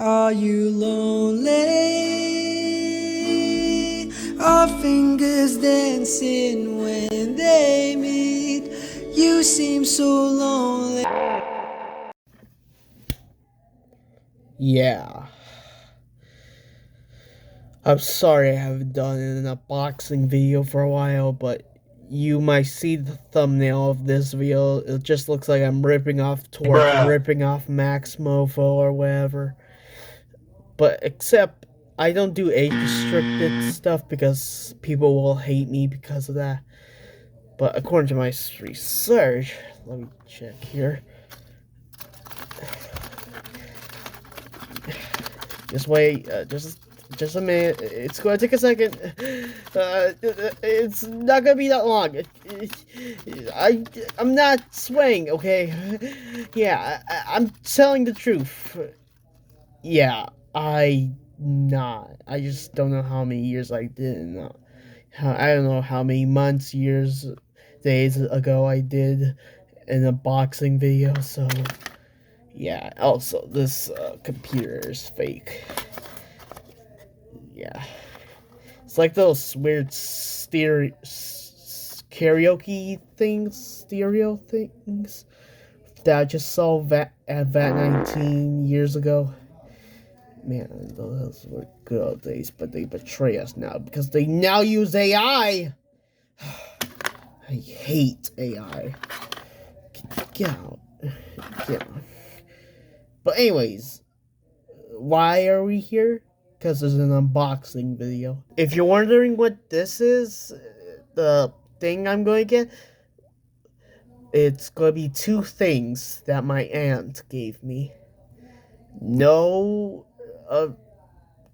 Are you lonely? Our fingers dancing when they meet. You seem so lonely. Yeah. I'm sorry I haven't done an unboxing video for a while, but you might see the thumbnail of this video. It just looks like I'm ripping off Torque, ripping off Max Mofo or whatever. But except I don't do age restricted stuff because people will hate me because of that. But according to my research, let me check here. Just wait, just a minute. It's going to take a second. It's not gonna be that long. I'm not swaying, okay? Yeah, I'm telling the truth. Yeah, I just don't know how many years I didn't. I don't know how many months, years, days ago I did an unboxing video. So yeah. Also, this computer is fake. Yeah. It's like those weird karaoke things, stereo things that I just saw at VAT 19 years ago. Man, those were good old days, but they betray us now because they now use AI. I hate AI. Get out. Get out. But anyways, why are we here? Because there's an unboxing video. If you're wondering what this is, the thing I'm going to get, it's going to be two things that my aunt gave me. No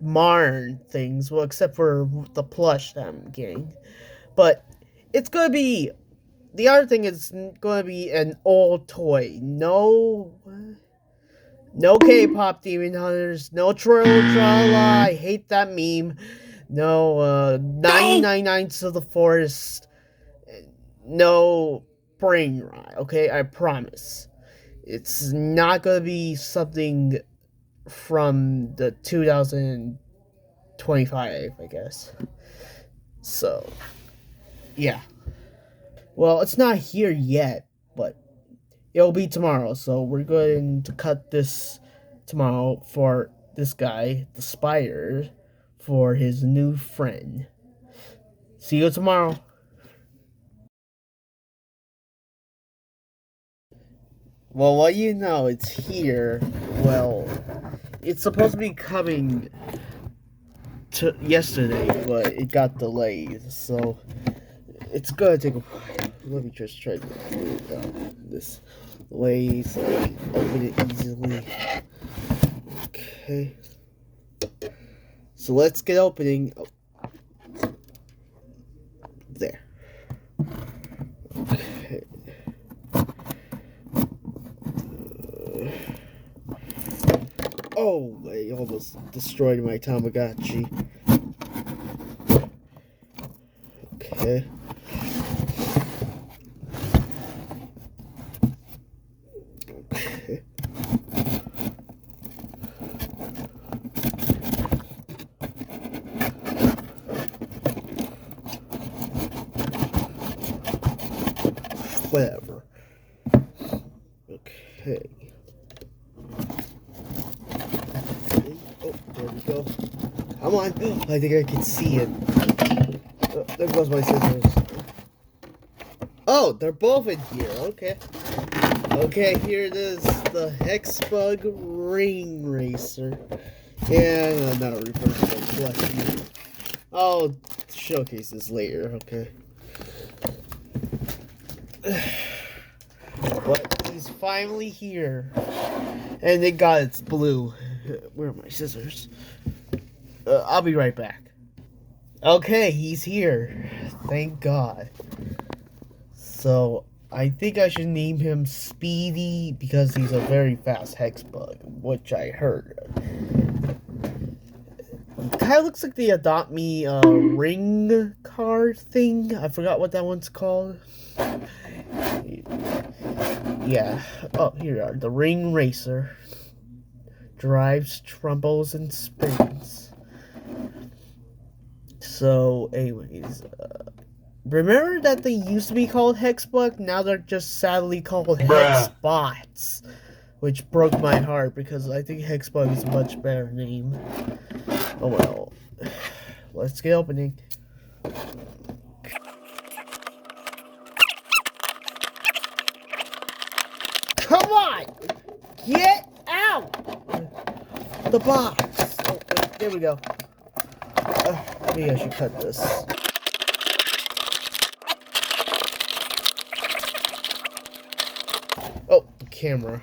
modern things, well, except for the plush that I'm getting. But it's going to be, the other thing is going to be an old toy. No K-pop Demon Hunters, no Trolala, I hate that meme. No 99 Nights of the Forest, no Brain Rot, okay? I promise. It's not gonna be something from the 2025, I guess. So, yeah. Well, it's not here yet, but it'll be tomorrow. So we're going to cut this tomorrow for this guy, the spider, for his new friend. See you tomorrow. Well, what you know, it's here. Well, it's supposed to be coming to yesterday, but it got delayed. So it's gonna take a while. Let me just try to do it this way so I can open it easily. Okay. So let's get opening. Oh. There. Okay. Oh, I almost destroyed my Tamagotchi. Okay. Okay. Whatever. Okay. Oh, there we go. Come on. I think I can see it. Oh, there goes my scissors. Oh, they're both in here. Okay. Okay, here it is. The Hexbug Ring Racer. And another reversible plushie. I'll showcase this later, okay? But he's finally here. And thank God it's blue. Where are my scissors? I'll be right back. Okay, he's here. Thank God. So, I think I should name him Speedy because he's a very fast Hexbug, which I heard. Kind of looks like the Adopt Me ring card thing. I forgot what that one's called. Yeah. Oh, here we are. The Ring Racer. drives, trumbles, and spins. So, anyways, remember that they used to be called Hexbug? Now they're just sadly called Hexbots, which broke my heart because I think Hexbug is a much better name. Oh well, let's get opening. Come on! Get out! The box! Oh, wait, there we go. Maybe I should cut this. Oh, the camera.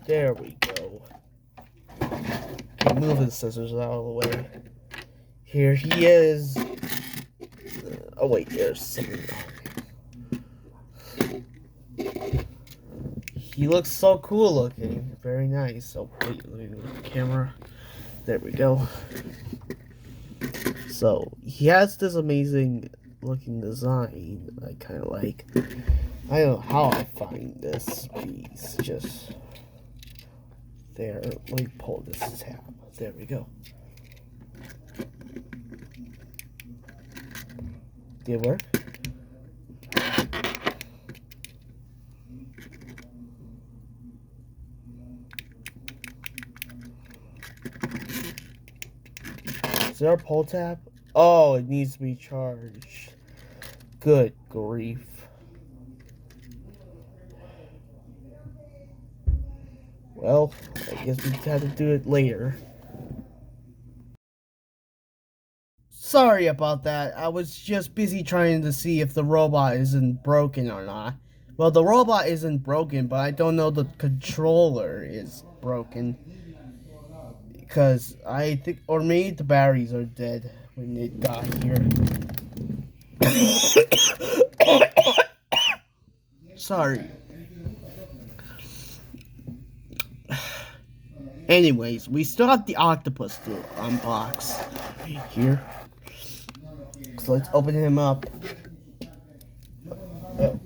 There we go. Okay, move the scissors out of the way. Here he is. Oh wait, there's something. He looks so cool looking. Very nice. Oh wait, let me move the camera. There we go. So he has this amazing looking design I kind of like. I don't know how I find this piece. Just there. Let me pull this tab. There we go. Did it work? Is there a pull tab? Oh, it needs to be charged. Good grief. Well, I guess we have to do it later. Sorry about that. I was just busy trying to see if the robot isn't broken or not. Well, the robot isn't broken, but I don't know the controller is broken. Because I think, or maybe the batteries are dead when it got here. Sorry. Anyways, we still have the octopus to unbox here. So let's open him up. Okay.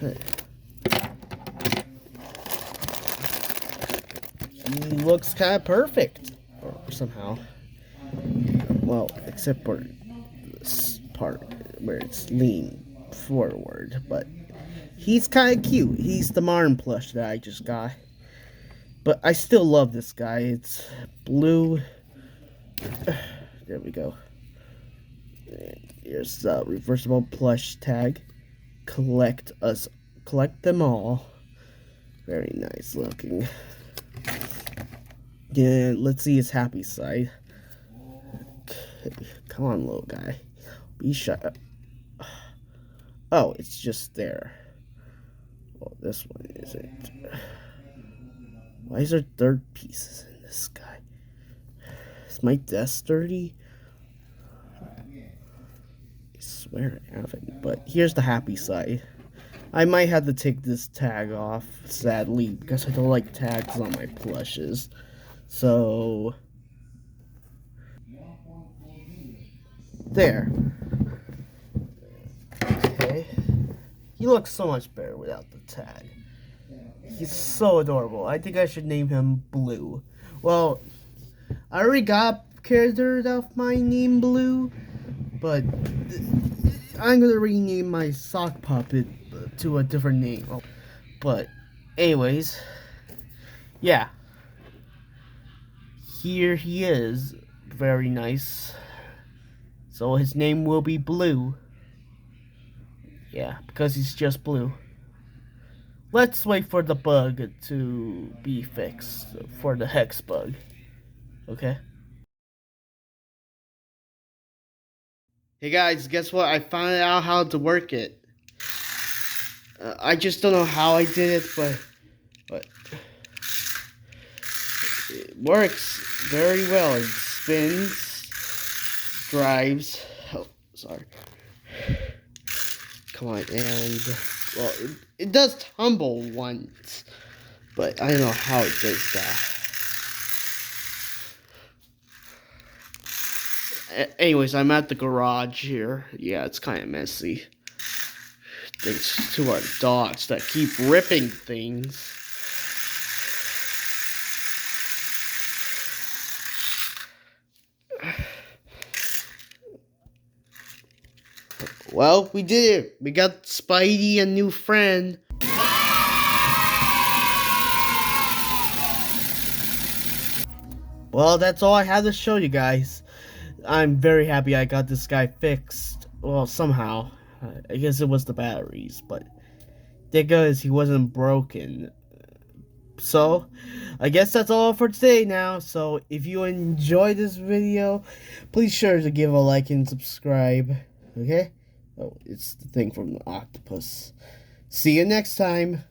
Okay. He looks kind of perfect, or somehow. Well, except for this part where it's lean forward, but he's kind of cute. He's the Marn plush that I just got. But I still love this guy. It's blue. There we go. Here's the reversible plush tag. Collect them all. Very nice looking. Yeah, let's see his happy side. Okay, come on, little guy. Be shut. Oh, it's just there. Well, this one isn't. Why is there third pieces in this guy? Is my desk dirty? I swear I haven't. But here's the happy side. I might have to take this tag off, sadly, because I don't like tags on my plushes. So there. Okay. He looks so much better without the tag. He's so adorable. I think I should name him Blue. Well, I already got a character of mine named Blue, but I'm gonna rename my sock puppet to a different name. Oh, but anyways, yeah. Here he is. Very nice. So his name will be Blue. Yeah, because he's just blue. Let's wait for the bug to be fixed, for the hex bug. Okay? Hey guys, guess what? I found out how to work it. I just don't know how I did it, but it works very well. It spins, drives. Oh, sorry. Come on, and well, it does tumble once, but I don't know how it does that. Anyways, I'm at the garage here. Yeah, it's kind of messy. Thanks to our dogs that keep ripping things. Well, we did it. We got Spidey a new friend. Well, that's all I had to show you guys. I'm very happy I got this guy fixed. Well, somehow. I guess it was the batteries, but thank goodness he wasn't broken. So, I guess that's all for today now. So, if you enjoyed this video, please sure to give a like and subscribe. Okay? Oh, it's the thing from the octopus. See you next time.